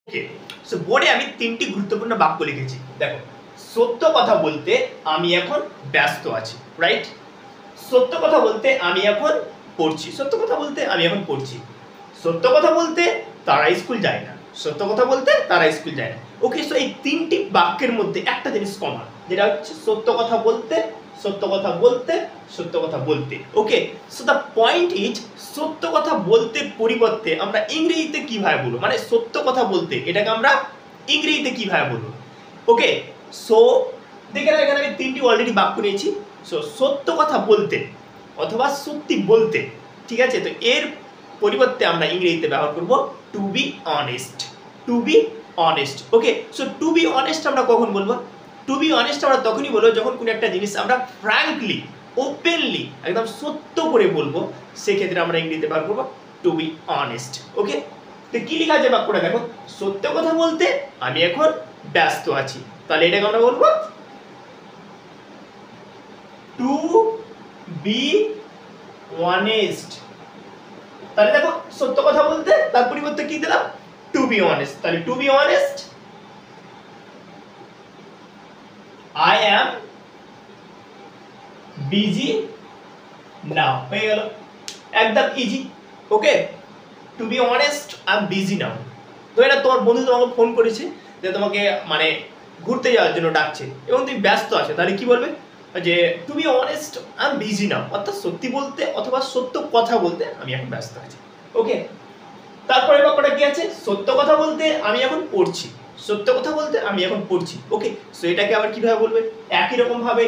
ওকে, so বোর্ডে আমি তিনটি গুরুত্বপূর্ণ বাক্য লিখেছি। দেখো, সত্য কথা বলতে আমি এখন ব্যস্ত আছি, রাইট? সত্য কথা বলতে আমি এখন পড়ছি। সত্য কথা বলতে আমি এখন পড়ছি। সত্য কথা বলতে তারা স্কুল যায় না। সত্য কথা বলতে তারা স্কুল যায় না। ওকে, সো এই তিনটি বাক্যের মধ্যে একটা জিনিস কমন, যেটা হচ্ছে সত্য কথা বলতে, সত্য কথা বলতে, সত্য কথা বলতে। ওকে, সো দ্য পয়েন্ট ইজ, সত্য কথা বলতে পরিবর্তে আমরা ইংরেজিতে কিভাবে বলবো, মানে সত্য কথা বলতে এটাকে আমরা ইংরেজিতে কিভাবে বলবো। ওকে, সো দেখে না, এখানে আমি তিনটি অলরেডি বাক্য নিয়েছি। সো সত্য কথা বলতে অথবা সত্যি বলতে, ঠিক আছে? তো এর পরিবর্তে আমরা ইংরেজিতে ব্যবহার করব to be honest. To be honest. Okay, so to be honest আমরা কখন বলবো? টু বি অনেস্ট আমরা তখনই বলবো যখন কোনো একটা জিনিস আমরা ফ্র্যাঙ্কলি, ওপেনলি, একদম সত্য করে বলবো। সেক্ষেত্রে আমরা ইংরেজিতে ব্যবহার করবো টু বি অনেস্ট। ওকে, তো কি লেখা আছে বাক্যটা দেখো, সত্য কথা বলতে আমি এখন ব্যস্ত আছি। তাহলে এটাকে আমরা বলবো টু বি অনেস্ট। তাহলে দেখো, সত্য কথা বলতে তার পরিবর্তে কি দিলাম? To be honest. তাহলে to be honest, I am busy now. হয়ে গেল, একদম easy. Okay, to be honest, I am busy now. তো এটা তোমার বন্ধু তোমাকে ফোন করেছে যে তোমাকে মানে ঘুরতে যাওয়ার জন্য ডাকছে এবং তুমি ব্যস্ত আছো, তাহলে কি বলবে? যে to be honest, I am busy now, অর্থাৎ সত্যি বলতে অথবা সত্য কথা বলতে আমি এখন ব্যস্ত আছি। ওকে, তারপরে বাক্যটা কি আছে? সত্য কথা বলতে আমি এখন পড়ছি। সত্য কথা বলতে আমি এখন পড়ছি। ওকে, সো এটাকে আবার কিভাবে বলবে? একই রকম ভাবে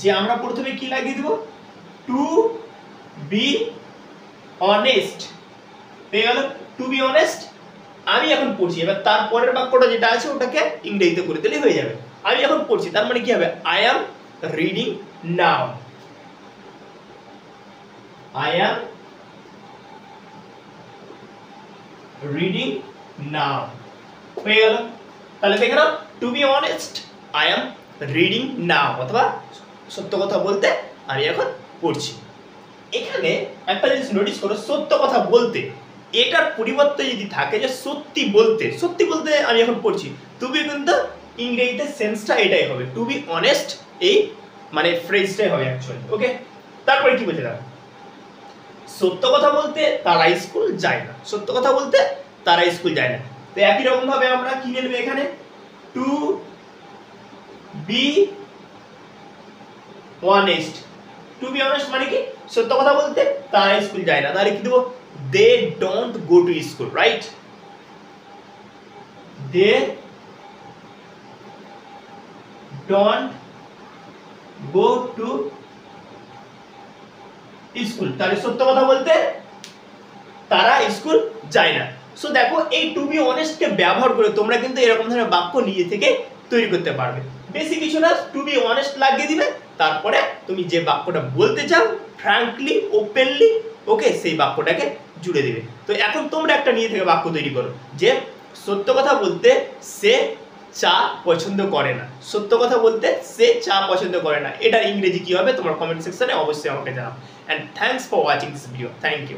যে আমরা প্রথমে কি লাগিয়ে দেব? Two be honest. পেয়ে গেল, টু বি অনেস্ট, আমি এখন পড়ছি। এবার তারপরের বাক্যটা যেটা আছে ওটাকে ইংরেজিতে করে দিলেই হয়ে যাবে। আমি এখন পড়ছি, তার মানে কি হবে? I am reading now. I am reading now. হয়ে গেল। তাহলে দেখে নাও, to be honest, I am reading now, অথবা সত্য কথা বলতে আমি এখন পড়ছি। এখানে একটা জিনিস নোটিস করো, সত্য কথা বলতে এটার পরিবর্তে যদি থাকে যে সত্যি বলতে, সত্যি বলতে আমি এখন পড়ছি, তুমি কিন্তু ইংরেজিতে সেন্সটা এটাই হবে, টু বি অনেস্ট, এই মানে ফ্রেজটাই হবে অ্যাকচুয়ালি। ওকে, তারপরে কি বলছে দেখো, সত্য কথা বলতে তারা স্কুল যায় না। সত্য কথা বলতে তারা স্কুল যায় না। তো একই রকম ভাবে আমরা কি নেব এখানে? To be honest. To be honest মানে কি? সত্য কথা বলতে তারা স্কুল যায় না। তাহলে কি দেবো? They don't go to school, right? They don't go to school. তাহলে সত্য কথা বলতে তারা স্কুল যায় না। সো দেখো, এই টু বি অনেস্ট কে ব্যবহার করে তোমরা কিন্তু এরকম ধরনের বাক্য নিজে থেকে তৈরি করতে পারবে। বেশি কিছু না, টু বি অনেস্ট লাগিয়ে দিবে, তারপরে তুমি যে বাক্যটা বলতে চাও ফ্র্যাঙ্কলি, ওপেনলি, ওকে, সেই বাক্যটাকে জুড়ে দিবে। তো এখন তোমরা একটা নিজে থেকে বাক্য তৈরি করো যে সত্য কথা বলতে সে চা পছন্দ করে না। সত্য কথা বলতে সে চা পছন্দ করে না, এটার ইংরেজি কি হবে? তোমার কমেন্ট সেকশনে অবশ্যই আমাকে জানাও। And thanks for watching this video. Thank you.